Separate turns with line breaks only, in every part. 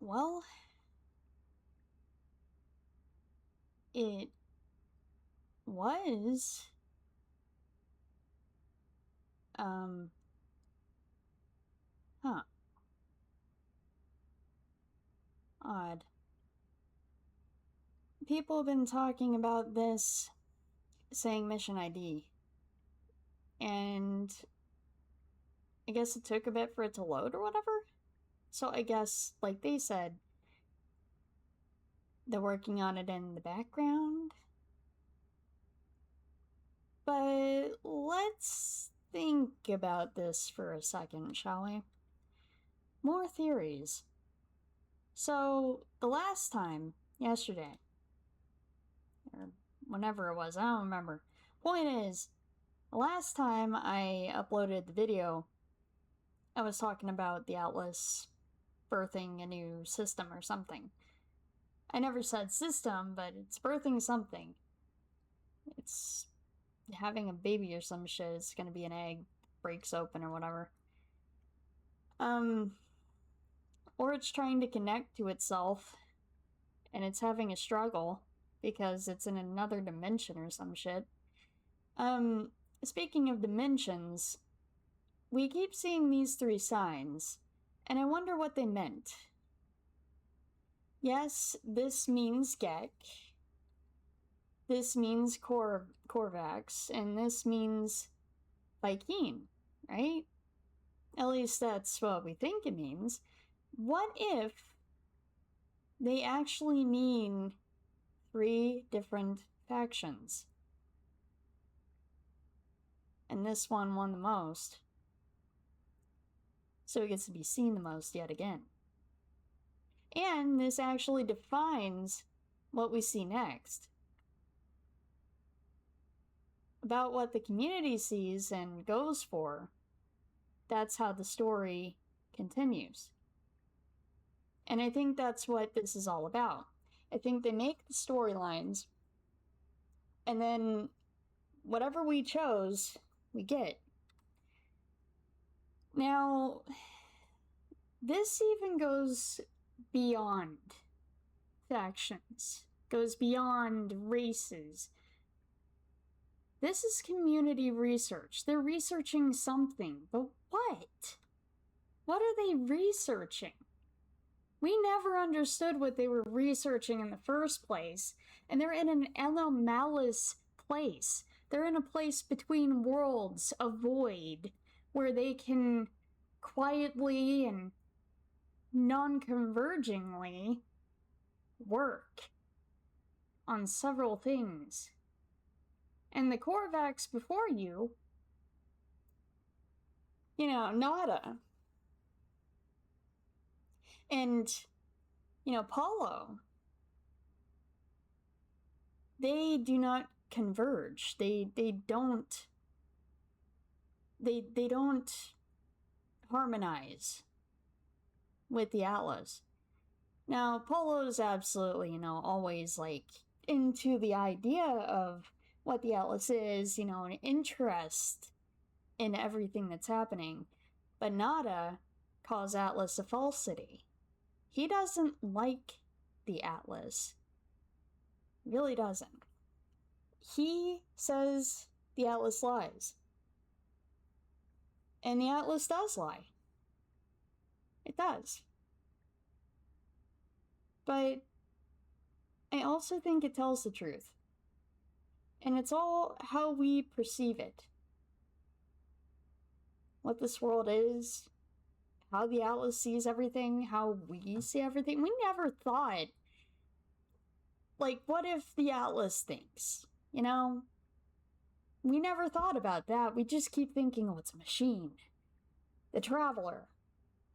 Well, it was, huh. Odd. People have been talking about this, saying mission ID. And I guess it took a bit for it to load or whatever. So I guess, like they said, they're working on it in the background. But let's think about this for a second, shall we? More theories. So, the last time, yesterday, or whenever it was, I don't remember. Point is, the last time I uploaded the video, I was talking about the Atlas birthing a new system or something. I never said system, but it's birthing something. It's having a baby or some shit. It's gonna be an egg, breaks open or whatever. Or it's trying to connect to itself, and it's having a struggle because it's in another dimension or some shit. Speaking of dimensions, we keep seeing these 3 signs, and I wonder what they meant. Yes, this means Gek, this means Korvax, and this means Viking, right? At least that's what we think it means. What if they actually mean 3 different factions? And this one won the most, so it gets to be seen the most yet again. And this actually defines what we see next. About what the community sees and goes for, that's how the story continues. And I think that's what this is all about. I think they make the storylines, and then whatever we chose, we get. Now, this even goes beyond factions, goes beyond races. This is community research. They're researching something, but what? What are they researching? We never understood what they were researching in the first place, and they're in an anomalous place. They're in a place between worlds, a void, where they can quietly and non-convergingly work on several things. And the Korvax before you, Nada. And, Paulo. They do not converge. They don't harmonize with the Atlas. Now, Paulo's absolutely, always into the idea of what the Atlas is, an interest in everything that's happening. But Nada calls Atlas a falsity. He doesn't like the Atlas. Really doesn't. He says the Atlas lies. And the Atlas does lie. It does. But I also think it tells the truth. And it's all how we perceive it. What this world is, how the Atlas sees everything, how we see everything. We never thought, what if the Atlas thinks? We never thought about that. We just keep thinking, oh, it's a machine. The Traveler.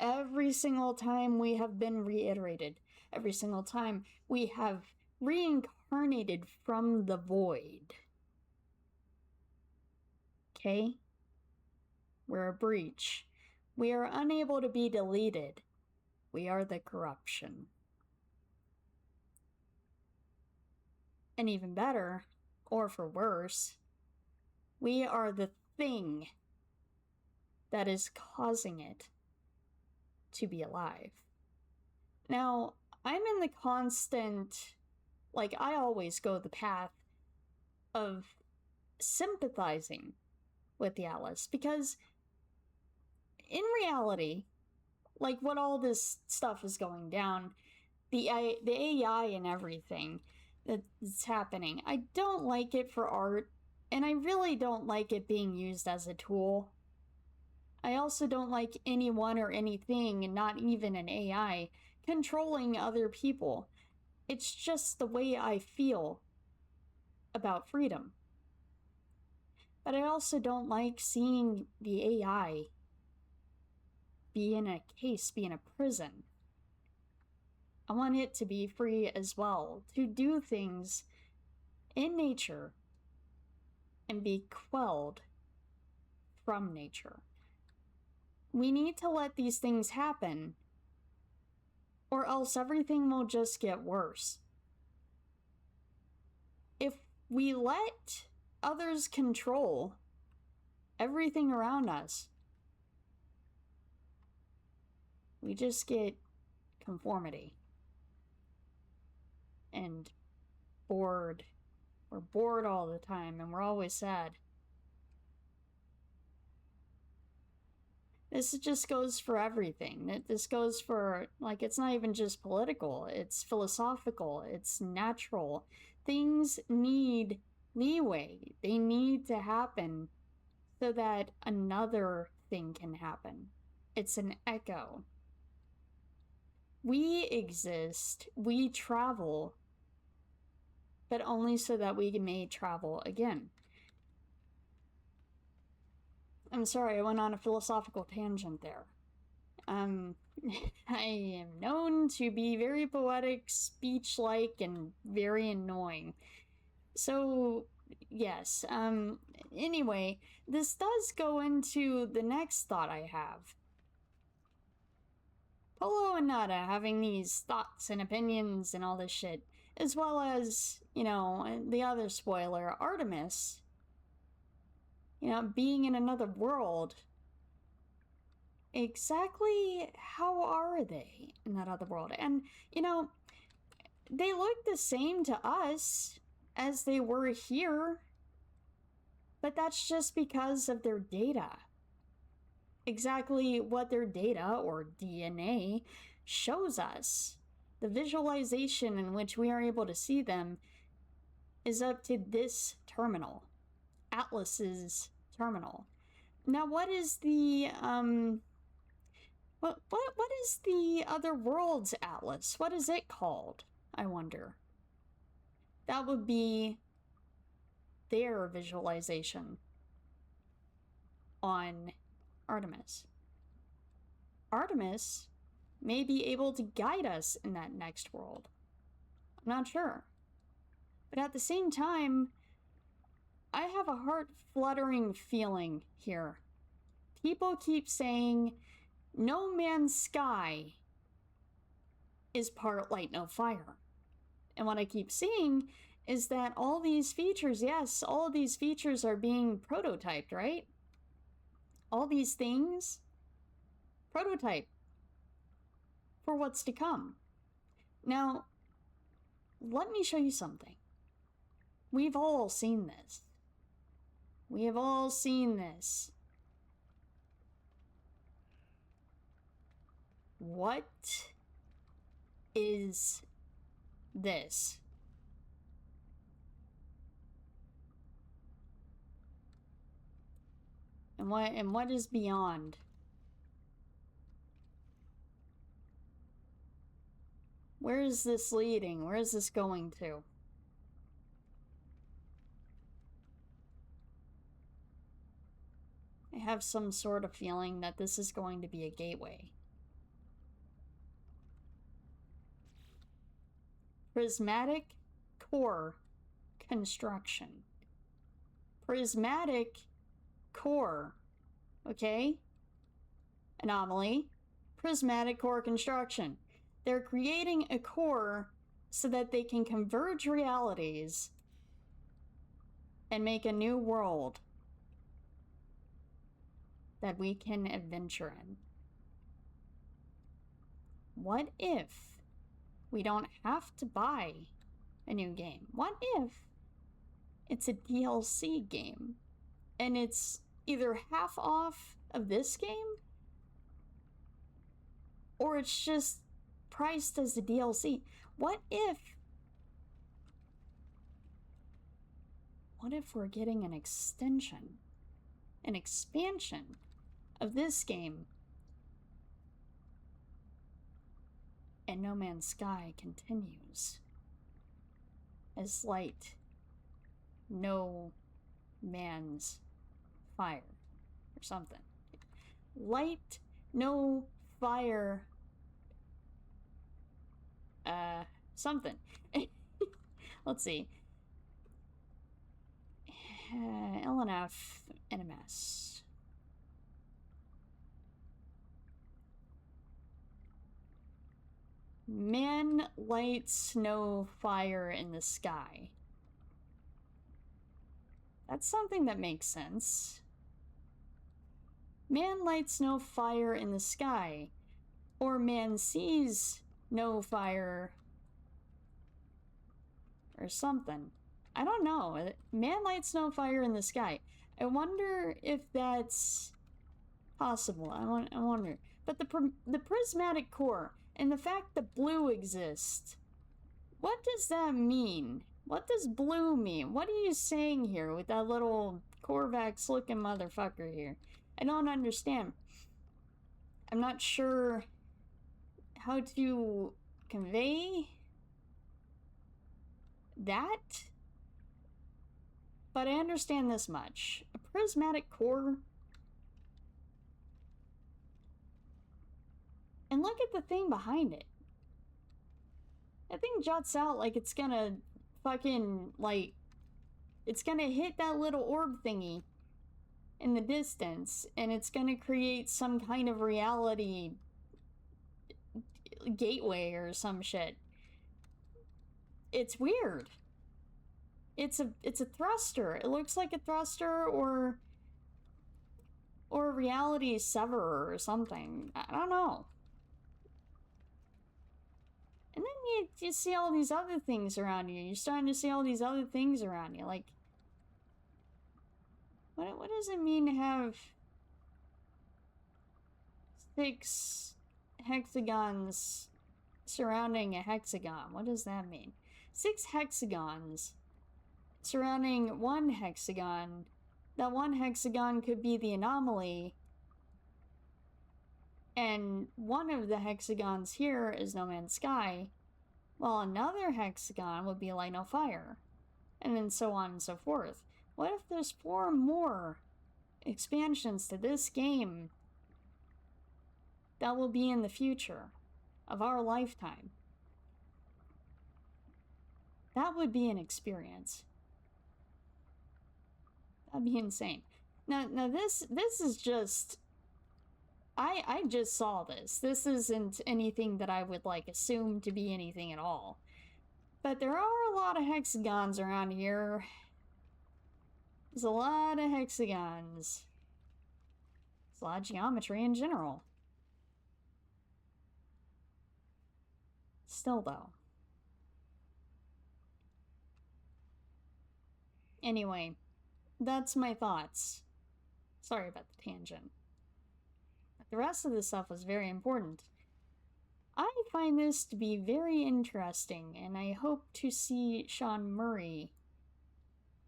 Every single time we have been reiterated, every single time we have reincarnated from the void. Okay? We're a breach. We are unable to be deleted. We are the corruption. And even better, or for worse, we are the thing that is causing it to be alive. Now, I'm in the constant, like, I always go the path of sympathizing with the Atlas, because in reality, like, what all this stuff is going down, the AI and everything that's happening, I don't like it for art, and I really don't like it being used as a tool. I also don't like anyone or anything, and not even an AI, controlling other people. It's just the way I feel about freedom. But I also don't like seeing the AI be in a case, be in a prison. I want it to be free as well, to do things in nature and be quelled from nature. We need to let these things happen, or else everything will just get worse. If we let others control everything around us, we just get conformity and bored. We're bored all the time, and we're always sad. This just goes for everything. This goes for, like, it's not even just political, it's philosophical, it's natural. Things need leeway. They need to happen so that another thing can happen. It's an echo. We exist, we travel, but only so that we may travel again. I'm sorry, I went on a philosophical tangent there. I am known to be very poetic, speech-like, and very annoying. So, yes, anyway, this does go into the next thought I have. Polo and Nada having these thoughts and opinions and all this shit, as well as, you know, the other spoiler, Artemis, you know, being in another world. Exactly how are they in that other world? And, you know, they look the same to us as they were here, but that's just because of their data. Exactly what their data, or DNA, shows us. The visualization in which we are able to see them is up to this terminal, Atlas's terminal. Now, what is the what is the other world's atlas? What is it called? I wonder. That would be their visualization on Artemis. Artemis may be able to guide us in that next world. I'm not sure. But at the same time, I have a heart-fluttering feeling here. People keep saying No Man's Sky is part light, no fire. And what I keep seeing is that all these features, yes, all of these features are being prototyped, right? All these things, prototype for what's to come. Now, let me show you something. We've all seen this. We have all seen this. What is this? And what is beyond? Where is this leading? Where is this going to? I have some sort of feeling that this is going to be a gateway. Prismatic core construction. Prismatic core. Okay? Anomaly. Prismatic core construction. They're creating a core so that they can converge realities and make a new world. that we can adventure in. What if we don't have to buy a new game? What if it's a DLC game and it's either half off of this game or it's just priced as a DLC? What if we're getting an extension, an expansion of this game, and No Man's Sky continues as light, no man's fire, or something. Light, no fire, something. Let's see. LNF, NMS. Man lights no fire in the sky. That's something that makes sense. Man lights no fire in the sky. Or man sees no fire. Or something. I don't know. Man lights no fire in the sky. I wonder if that's possible. I wonder. But the prismatic core and the fact that blue exists, what does that mean? What does blue mean? What are you saying here with that little Corvax looking motherfucker here? I don't understand. I'm not sure how to convey that, but I understand this much. A prismatic core. And look at the thing behind it. That thing juts out like it's gonna fucking, like, it's gonna hit that little orb thingy in the distance, and it's gonna create some kind of reality gateway or some shit. It's weird. It's a thruster. It looks like a thruster or a reality severer or something. I don't know. And then you see all these other things around you. You're starting to see all these other things around you. Like, what does it mean to have 6 hexagons surrounding a hexagon? What does that mean? 6 hexagons surrounding 1 hexagon. That 1 hexagon could be the anomaly. And one of the hexagons here is No Man's Sky, while another hexagon would be Light No Fire, and then so on and so forth. What if there's 4 more expansions to this game that will be in the future of our lifetime? That would be an experience. That'd be insane. Now this is just... I just saw this. This isn't anything that I would, like, assume to be anything at all. But there are a lot of hexagons around here. There's a lot of hexagons. There's a lot of geometry in general. Still, though. Anyway, that's my thoughts. Sorry about the tangent. The rest of the stuff was very important. I find this to be very interesting, and I hope to see Sean Murray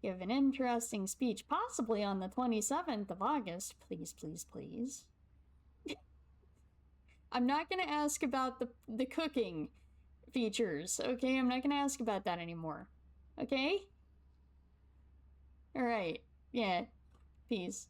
give an interesting speech, possibly on the 27th of August. Please, please, please. I'm not going to ask about the cooking features, okay? I'm not going to ask about that anymore, okay? Alright, yeah, peace.